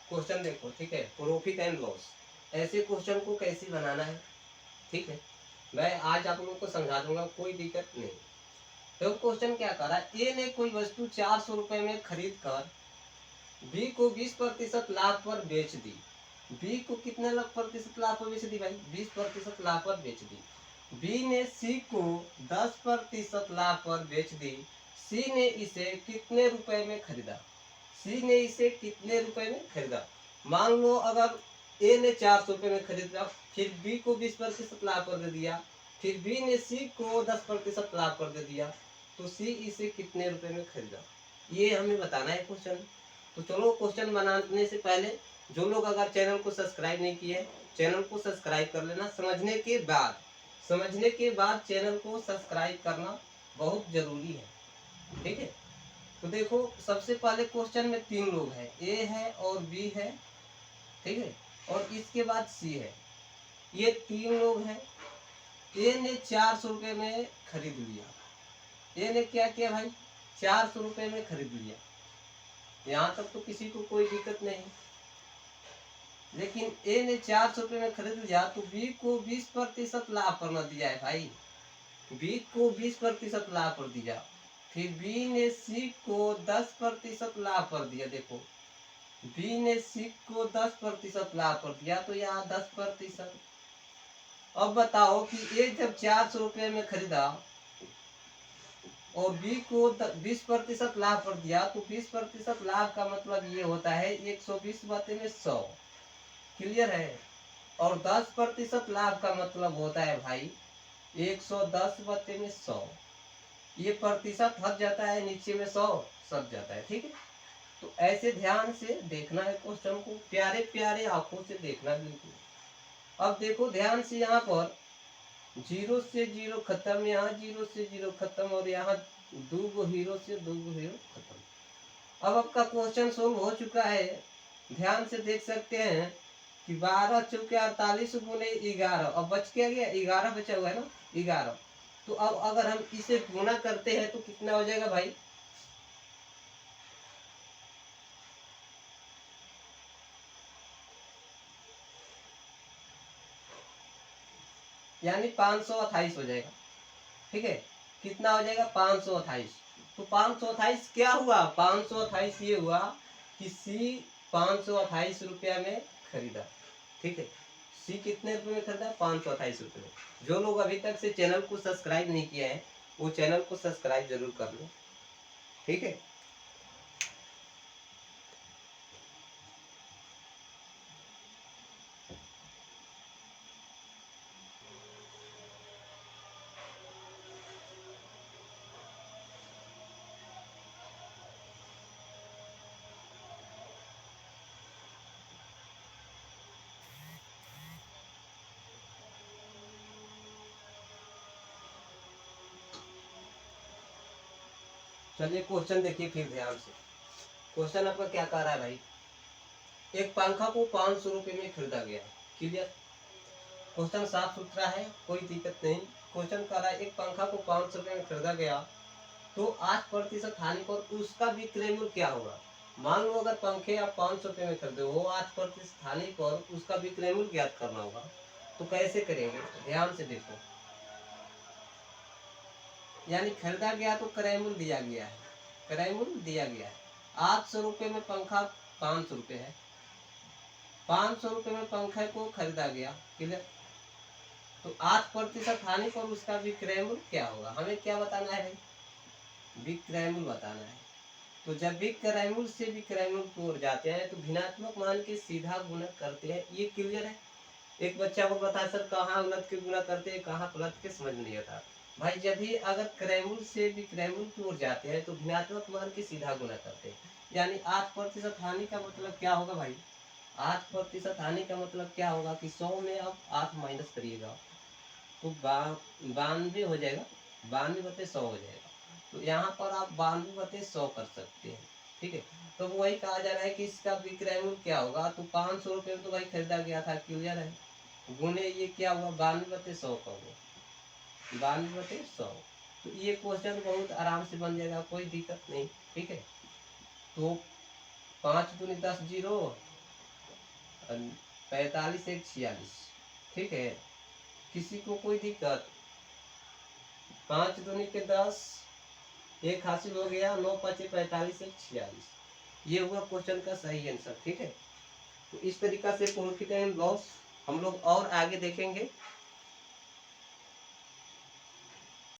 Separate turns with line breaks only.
Question देखो, ठीक है, प्रॉफिट एंड लॉस, ऐसे क्वेश्चन को कैसे बनाना है, ठीक है, मैं आज आप लोगों को समझा दूंगा, कोई दिक्कत नहीं। तो क्वेश्चन क्या कर रहा है, ए ने कोई वस्तु 400 रुपए में खरीद कर बी को 20% लाभ पर बेच दी। बी को कितने लाख प्रतिशत लाभ पर बेच दी भाई, 20% लाभ पर बेच दी। बी ने सी को 10% लाभ पर बेच दी। सी ने इसे कितने रुपए में खरीदा, सी ने इसे कितने रुपए में खरीदा। मान लो अगर ए ने 400 रुपए में खरीदा, फिर बी को 20% लाभ पर दे दिया, फिर बी ने सी को 10% लाभ पर दे दिया, तो सी इसे कितने रुपए में खरीदा, ये हमें बताना है क्वेश्चन। तो चलो क्वेश्चन बनाने से पहले जो लोग अगर चैनल को सब्सक्राइब नहीं किए, चैनल को सब्सक्राइब कर लेना। समझने के बाद चैनल को सब्सक्राइब करना बहुत जरूरी है, ठीक है। तो देखो सबसे पहले क्वेश्चन में 3 लोग हैं, ए है और बी है, ठीक है, और इसके बाद सी है। ये 3 लोग हैं। ए ने 400 रुपए में खरीद लिया। ए ने क्या किया भाई, 400 रुपए में खरीद लिया। यहाँ तक तो किसी को कोई दिक्कत नहीं। लेकिन ए ने 400 रुपए में खरीद लिया, तो बी को 20% लाभ पर न दिया है भाई, बी को 20% लाभ पर दिया। फिर बी ने सी को 10% लाभ पर दिया। देखो बी ने सी को 10% लाभ पर दिया, तो यहाँ 10%। अब बताओ कि ए जब 400 रुपए में खरीदा और बी को 20% लाभ पर दिया, तो 20% लाभ का मतलब ये होता है 120 बटे में 100, क्लियर है। और 10% लाभ का मतलब होता है भाई 110 बटे में 100। ये प्रतिशत हट जाता है, नीचे में 100 सट जाता है, ठीक है। तो ऐसे ध्यान से देखना है क्वेश्चन को, प्यारे प्यारे आंखों से देखना बिल्कुल। अब देखो ध्यान से, यहाँ पर 0 से 0 खत्म, यहाँ 0 से 0 खत्म, और यहाँ 2 हीरो से 2 हीरो खत्म। अब आपका क्वेश्चन सोल्व हो चुका है। ध्यान से देख सकते हैं कि 12 चौके 48 गुने 11, अब बच क्या गया, 11 बचा हुआ है ना, 11। तो अब अगर हम इसे गुना करते हैं तो कितना हो जाएगा भाई, यानी 528 हो जाएगा, ठीक है। कितना हो जाएगा, 528। तो 528 क्या हुआ, 528 ये हुआ कि सी 528 रुपया में खरीदा, ठीक है। सी कितने रुपए में खरीदा, 528 रुपये में। जो लोग अभी तक से चैनल को सब्सक्राइब नहीं किए हैं, वो चैनल को सब्सक्राइब जरूर कर लो, ठीक है। चलिए क्वेश्चन देखिए फिर ध्यान से। क्वेश्चन आपका क्या कह रहा है भाई, एक पंखा को 500 रुपये में खरीदा गया, क्लियर। क्वेश्चन साफ सुथरा है, कोई दिक्कत नहीं। क्वेश्चन कह रहा है एक पंखा को 500 रुपये में खरीदा गया, तो 8% हानि पर उसका विक्रय मूल्य क्या होगा। मान लो अगर पंखे आप 500 रुपये में खरीदे हो, 8% हानि पर उसका विक्रय मूल्य ज्ञात करना होगा। तो कैसे करेंगे, ध्यान से देखो। यानी खरीदा गया तो क्रय मूल्य दिया गया है, क्रय मूल्य दिया गया है। 800 रुपये में पंखा 500 रुपये है, 500 रुपये में पंखे को खरीदा गया, क्लियर। तो 8% हानि पर उसका विक्रय मूल्य क्या होगा, हमें क्या बताना है भाई, विक्रय मूल्य बताना है। तो जब विक्रय मूल्य से विक्रय मूल्य की ओर जाते हैं तो भिन्नात्मक मान के सीधा गुणा करते हैं, ये क्लियर है। एक बच्चा को बता सर कहाँ उलट के गुणा करते हैं, कहाँ पलट के, समझ नहीं आता भाई। जब भी अगर क्रय मूल्य से विक्रय मूल्य की ओर जाते हैं तो भिन्नात्मक मान के सीधा गुणा करते हैं। यानी 8% हानि का मतलब क्या होगा भाई, 8% हानि का मतलब क्या होगा कि 100 में आप 8 माइनस करिएगा तो 92 हो जाएगा, 92/100 हो जाएगा। तो यहाँ पर आप 92/100 कर सकते हैं, ठीक है। तो वही कहा जा रहा है कि इसका विक्रय मूल्य क्या होगा, तो 500 रुपये में तो भाई खरीदा गया था, क्लियर है। गुने ये क्या हुआ, 92/100 का हुआ, 92/100। तो ये क्वेश्चन बहुत आराम से बन जाएगा, कोई दिक्कत नहीं, ठीक है। तो 5 दूनी 10 जीरो, 45 एक 46। ठीक है, किसी को कोई दिक्कत? 5 दूनी के 10, एक हासिल हो गया, 9 5 45 एक 46। ये हुआ क्वेश्चन का सही आंसर। ठीक है, तो इस तरीका से प्रॉफिट एंड लॉस हम लोग और आगे देखेंगे।